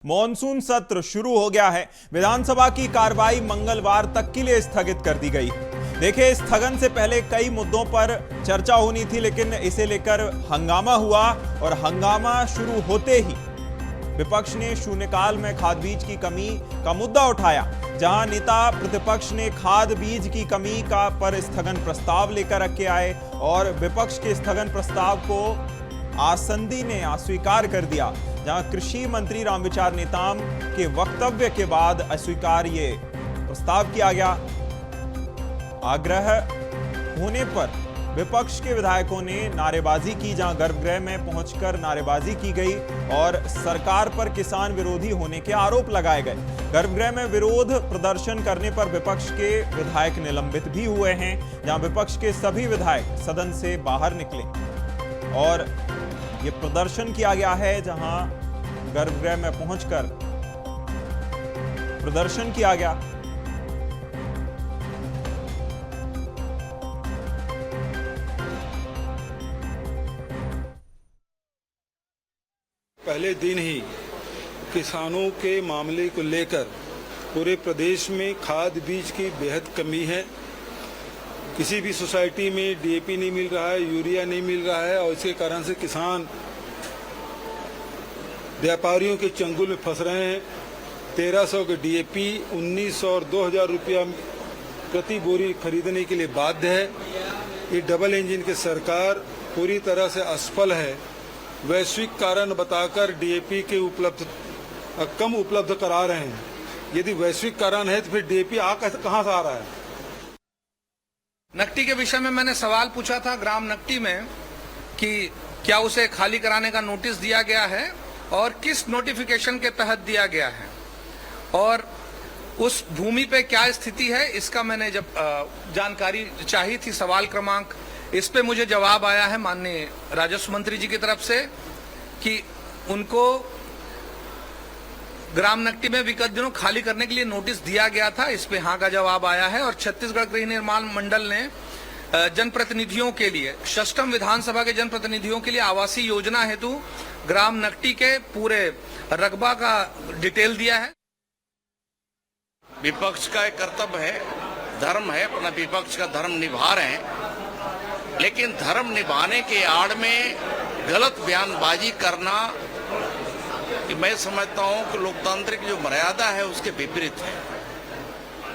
Monsoon सत्र शुरू हो गया है। विधानसभा की कार्रवाई मंगलवार तक के लिए स्थगित कर दी गई। देखिए, स्थगन से पहले कई मुद्दों पर चर्चा होनी थी, लेकिन इसे लेकर हंगामा हुआ और हंगामा शुरू होते ही विपक्ष ने शून्यकाल में खाद बीज की कमी का मुद्दा उठाया। जहां नेता प्रतिपक्ष ने खाद बीज की कमी का पर स्थगन प्रस्ताव लेकर रखे आए और विपक्ष के स्थगन प्रस्ताव को आसंदी ने अस्वीकार कर दिया। जहां कृषि मंत्री रामविचार नेताम के वक्तव्य के बाद अस्वीकार ये प्रस्ताव किया गया। आग्रह होने पर विपक्ष के विधायकों ने नारेबाजी की, जहां गर्भगृह में पहुंचकर नारेबाजी की गई और सरकार पर किसान विरोधी होने के आरोप लगाए गए। गर्भगृह में विरोध प्रदर्शन करने पर विपक्ष के विधायक निलंबित भी हुए हैं, जहां विपक्ष के सभी विधायक सदन से बाहर निकले और ये प्रदर्शन किया गया है। जहां गर्भगृह में पहुंचकर प्रदर्शन किया गया। पहले दिन ही किसानों के मामले को लेकर पूरे प्रदेश में खाद बीज की बेहद कमी है। किसी भी सोसाइटी में डीएपी नहीं मिल रहा है, यूरिया नहीं मिल रहा है और इसके कारण से किसान व्यापारियों के चंगुल में फंस रहे हैं। 1300 के डीएपी 1900 और 2000 रुपया प्रति बोरी खरीदने के लिए बाध्य है। ये डबल इंजन की सरकार पूरी तरह से असफल है। वैश्विक कारण बताकर डीएपी के कम उपलब्ध करा रहे हैं। यदि वैश्विक कारण है तो फिर डीएपी कहां से आ रहा है? नकटी के विषय में मैंने सवाल पूछा था ग्राम नकटी में कि क्या उसे खाली कराने का नोटिस दिया गया है और किस नोटिफिकेशन के तहत दिया गया है और उस भूमि पे क्या स्थिति है, इसका मैंने जब जानकारी चाहिए थी सवाल क्रमांक, इस पे मुझे जवाब आया है माननीय राजस्व मंत्री जी की तरफ से कि उनको ग्राम नकटी में विगत दिनों खाली करने के लिए नोटिस दिया गया था। इस पे हाँ का जवाब आया है और छत्तीसगढ़ गृह निर्माण मंडल ने जनप्रतिनिधियों के लिए, षष्ठम विधानसभा के जनप्रतिनिधियों के लिए आवासीय योजना हेतु ग्राम नकटी के पूरे रकबा का डिटेल दिया है। विपक्ष का एक कर्तव्य है, धर्म है, अपना विपक्ष का धर्म निभा रहे हैं, लेकिन धर्म निभाने के आड़ में गलत बयानबाजी करना कि मैं समझता हूं कि लोकतांत्रिक जो मर्यादा है उसके विपरीत है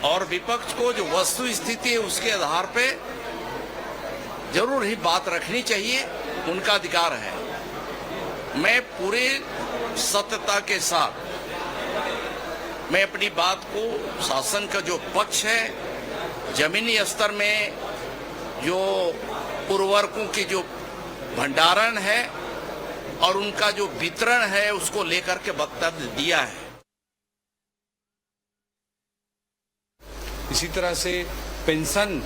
और विपक्ष को जो वस्तु स्थिति है उसके आधार पे जरूर ही बात रखनी चाहिए, उनका अधिकार है। मैं पूरे सत्यता के साथ मैं अपनी बात को, शासन का जो पक्ष है, जमीनी स्तर में जो उर्वरकों की जो भंडारण है और उनका जो वितरण है उसको लेकर के वक्तव्य दिया है। इसी तरह से पेंशन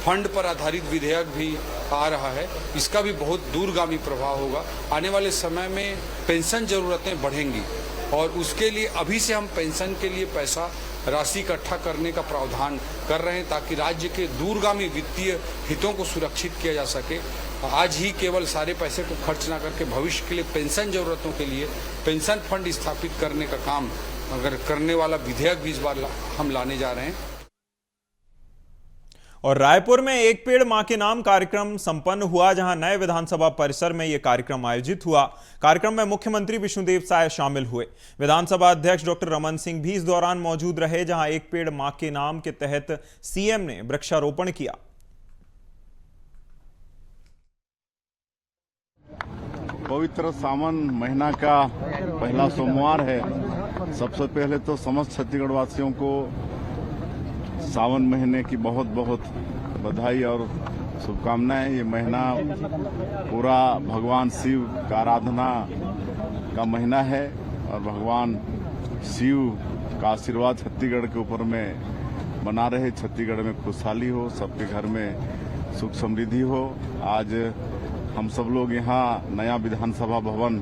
फंड पर आधारित विधेयक भी आ रहा है, इसका भी बहुत दूरगामी प्रभाव होगा। आने वाले समय में पेंशन जरूरतें बढ़ेंगी और उसके लिए अभी से हम पेंशन के लिए पैसा राशि इकट्ठा करने का प्रावधान कर रहे हैं ताकि राज्य के दूरगामी वित्तीय हितों को सुरक्षित किया जा सके। आज ही केवल सारे पैसे को खर्च ना करके भविष्य के लिए पेंशन जरूरतों के लिए पेंशन फंड स्थापित करने का काम अगर करने वाला विधेयक भी इस बार हम लाने जा रहे हैं। और रायपुर में एक पेड़ मां के नाम कार्यक्रम संपन्न हुआ, जहां नए विधानसभा परिसर में यह कार्यक्रम आयोजित हुआ। कार्यक्रम में मुख्यमंत्री विष्णुदेव साय शामिल हुए। विधानसभा अध्यक्ष डॉक्टर रमन सिंह भी इस दौरान मौजूद रहे, जहां एक पेड़ मां के नाम के तहत सीएम ने वृक्षारोपण किया। पवित्र सावन महीना का पहला सोमवार है। सबसे पहले तो समस्त छत्तीसगढ़ वासियों को सावन महीने की बहुत बहुत बधाई और शुभकामनाएं। ये महीना पूरा भगवान शिव का आराधना का महीना है और भगवान शिव का आशीर्वाद छत्तीसगढ़ के ऊपर में बना रहे। छत्तीसगढ़ में खुशहाली हो, सबके घर में सुख समृद्धि हो। आज हम सब लोग यहाँ नया विधानसभा भवन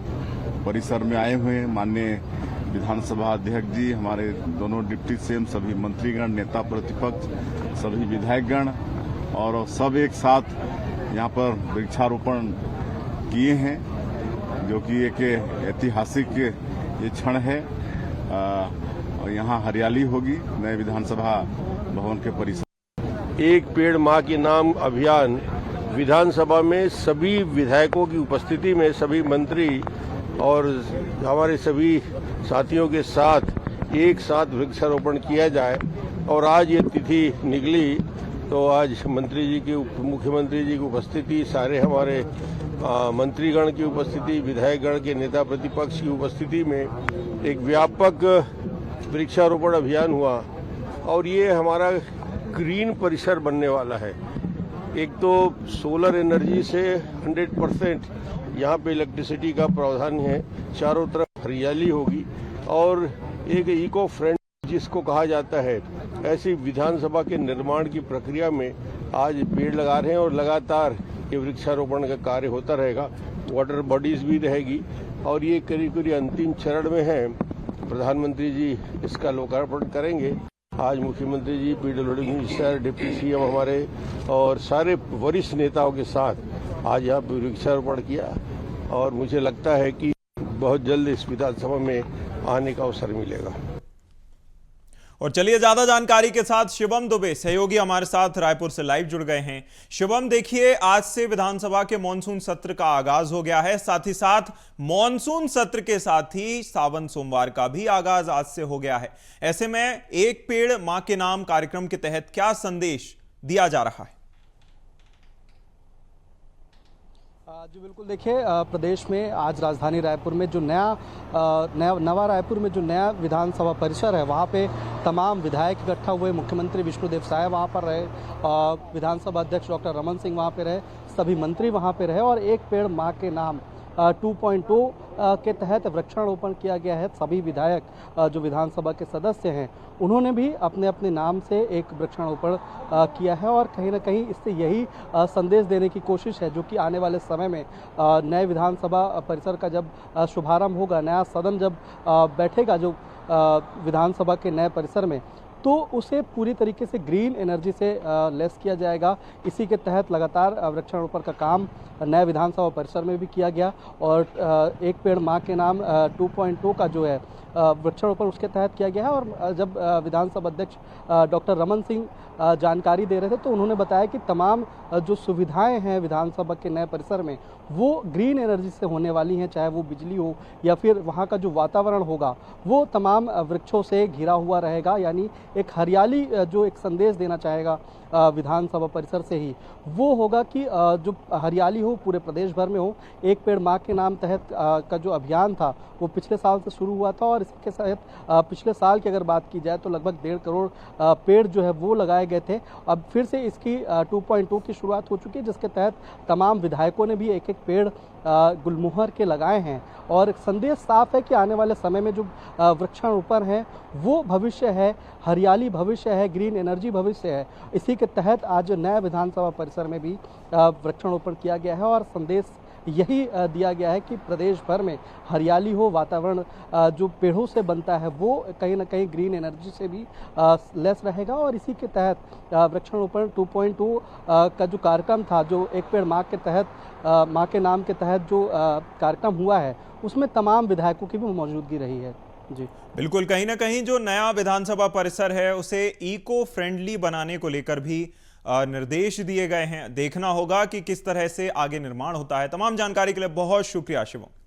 परिसर में आए हुए हैं। माननीय विधानसभा अध्यक्ष जी, हमारे दोनों डिप्टी सीएम, सभी मंत्रीगण, नेता प्रतिपक्ष, सभी विधायकगण और सब एक साथ यहाँ पर वृक्षारोपण किए हैं, जो कि एक ऐतिहासिक ये क्षण है। और यहाँ हरियाली होगी नए विधानसभा भवन के परिसर। एक पेड़ माँ के नाम अभियान विधानसभा में सभी विधायकों की उपस्थिति में सभी मंत्री और हमारे सभी साथियों के साथ एक साथ वृक्षारोपण किया जाए। और आज ये तिथि निकली तो आज मंत्री जी की मुख्यमंत्री जी की उपस्थिति, सारे हमारे मंत्रीगण की उपस्थिति, विधायकगण के नेता प्रतिपक्ष की उपस्थिति में एक व्यापक वृक्षारोपण अभियान हुआ। और ये हमारा ग्रीन परिसर बनने वाला है। एक तो सोलर एनर्जी से 100% यहाँ पे इलेक्ट्रिसिटी का प्रावधान है, चारों तरफ हरियाली होगी और एक इको फ्रेंडली जिसको कहा जाता है, ऐसी विधानसभा के निर्माण की प्रक्रिया में आज पेड़ लगा रहे हैं और लगातार ये वृक्षारोपण का कार्य होता रहेगा। वाटर बॉडीज भी रहेगी और ये करीब करीब अंतिम चरण में है। प्रधानमंत्री जी इसका लोकार्पण करेंगे। आज मुख्यमंत्री जी, पीडब्ल्यूडी मिनिस्टर, डिप्टी सीएम हमारे और सारे वरिष्ठ नेताओं के साथ आज यहाँ पे वृक्षारोपण किया और मुझे लगता है कि बहुत जल्द इस विधानसभा में आने का अवसर मिलेगा। और चलिए ज्यादा जानकारी के साथ शिवम दुबे सहयोगी हमारे साथ रायपुर से लाइव जुड़ गए हैं। शिवम, देखिए आज से विधानसभा के मॉनसून सत्र का आगाज हो गया है, साथ ही साथ मॉनसून सत्र के साथ ही सावन सोमवार का भी आगाज आज से हो गया है। ऐसे में एक पेड़ मां के नाम कार्यक्रम के तहत क्या संदेश दिया जा रहा है? जी बिल्कुल, देखिए प्रदेश में आज राजधानी रायपुर में जो नवा रायपुर में जो नया विधानसभा परिसर है, वहाँ पे तमाम विधायक इकट्ठा हुए। मुख्यमंत्री विष्णुदेव साय वहाँ पर रहे, विधानसभा अध्यक्ष डॉक्टर रमन सिंह वहाँ पे रहे, सभी मंत्री वहाँ पे रहे और एक पेड़ माँ के नाम 2.2 के तहत वृक्षारोपण किया गया है। सभी विधायक जो विधानसभा के सदस्य हैं, उन्होंने भी अपने अपने नाम से एक वृक्षारोपण किया है और कहीं ना कहीं इससे यही संदेश देने की कोशिश है जो कि आने वाले समय में नए विधानसभा परिसर का जब शुभारंभ होगा, नया सदन जब बैठेगा जो विधानसभा के नए परिसर में, तो उसे पूरी तरीके से ग्रीन एनर्जी से लेस किया जाएगा। इसी के तहत लगातार वृक्षारोपण का काम नए विधानसभा परिसर में भी किया गया और एक पेड़ माँ के नाम 2.2 का जो है वृक्षारोपण उसके तहत किया गया है। और जब विधानसभा अध्यक्ष डॉक्टर रमन सिंह जानकारी दे रहे थे तो उन्होंने बताया कि तमाम जो सुविधाएं हैं विधानसभा के नए परिसर में वो ग्रीन एनर्जी से होने वाली हैं, चाहे वो बिजली हो या फिर वहाँ का जो वातावरण होगा वो तमाम वृक्षों से घिरा हुआ रहेगा। यानी एक हरियाली जो एक संदेश देना चाहेगा विधानसभा परिसर से ही वो होगा कि जो हरियाली हो पूरे प्रदेश भर में हो। एक पेड़ माँ के नाम तहत का जो अभियान था वो पिछले साल से शुरू हुआ था और इसके तहत पिछले साल की अगर बात की जाए तो लगभग 1.5 करोड़ पेड़ जो है वो लगाए गए थे। अब फिर से इसकी 2.2 की शुरुआत हो चुकी है, जिसके तहत तमाम विधायकों ने भी एक एक पेड़ गुलमोहर के लगाए हैं और संदेश साफ है कि आने वाले समय में जो वृक्षारोपण है वो भविष्य है, हरियाली भविष्य है, ग्रीन एनर्जी भविष्य है। इसी के तहत आज नया विधानसभा परिसर में भी वृक्षारोपण किया गया है और संदेश यही दिया गया है कि प्रदेश भर में हरियाली हो, वातावरण जो पेड़ों से बनता है वो कहीं ना कहीं ग्रीन एनर्जी से भी लेस रहेगा। और इसी के तहत वृक्षारोपण 2.2 का जो कार्यक्रम था, जो एक पेड़ माँ के तहत माँ के नाम के तहत जो कार्यक्रम हुआ है, उसमें तमाम विधायकों की भी मौजूदगी रही है। जी बिल्कुल, कहीं ना कहीं जो नया विधानसभा परिसर है उसे इको फ्रेंडली बनाने को लेकर भी निर्देश दिए गए हैं। देखना होगा कि किस तरह से आगे निर्माण होता है। तमाम जानकारी के लिए बहुत शुक्रिया शिवम।